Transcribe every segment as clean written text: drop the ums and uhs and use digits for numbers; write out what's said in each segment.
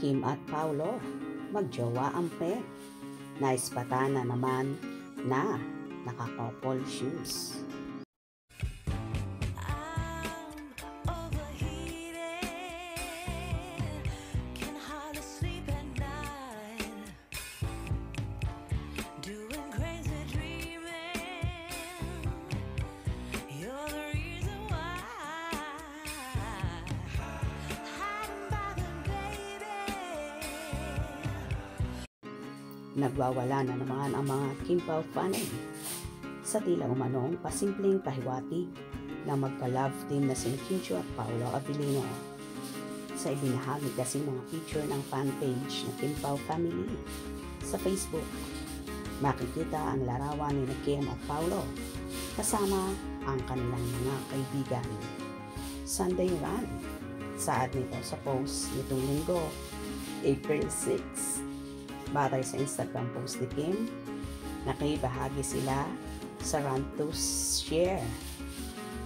Kim at Paolo, magjowa ang pair. Naispatan na naman na naka-couple shoes. Nagwawala na naman ang mga Kim Pao fanay sa tila umanong pasimpleng pahiwatig ng magka-love team na si Kyucho at Paolo Abilino. Sa ibinahagi kasi mga picture ng fan page ng Kim Pao family sa Facebook, makikita ang larawan ni Kim at Paolo kasama ang kanilang mga kaibigan. Sunday run, saad nito sa post nitong linggo, April 6. Batay sa Instagram post ni Kim, nakibahagi sila sa Run to Share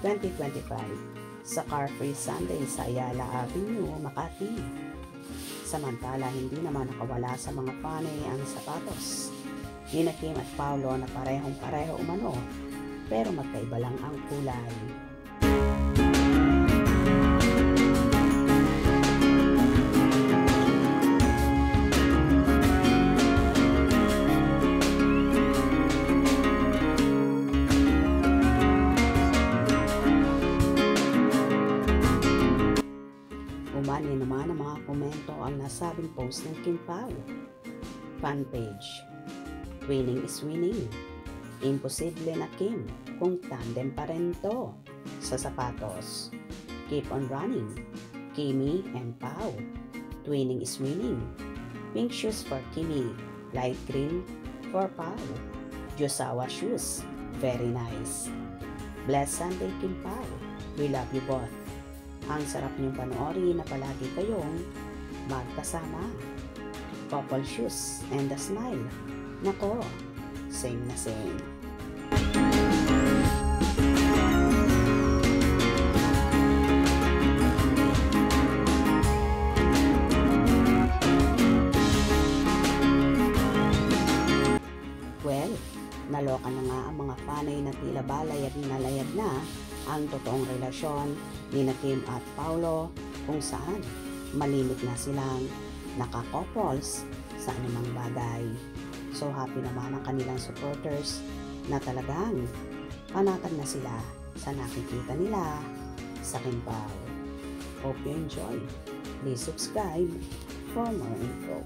2025 sa Car Free Sunday sa Ayala Avenue, Makati. Samantala, hindi naman nakawala sa mga fanay ang sapatos ni Kim at Paolo na parehong-pareho umano, pero magkaiba lang ang kulay. Umani naman ang mga komento ang nasabing post ng Kim Pao fan page. Winning is winning. Imposible na Kim kung tandem pa rin to sa sapatos. Keep on running. Kimi and Pao. Twinning is winning. Pink shoes for Kimi. Light green for Pao. Josawa shoes. Very nice. Blessed Sunday, Kim Pao. We love you both. Ang sarap niyong panoorin na palagi kayong magkasama. Couple shoes and a smile. Nako, same na same. Well, naloka na nga ang mga fanay na tila ba layag na ang totoong relasyon ni Kim at Paolo, kung saan malimit na silang naka-couples sa anumang bagay. So happy naman ang kanilang supporters na talagang panatag na sila sa nakikita nila sa Kim Pao. Hope you enjoy. Please subscribe for more info.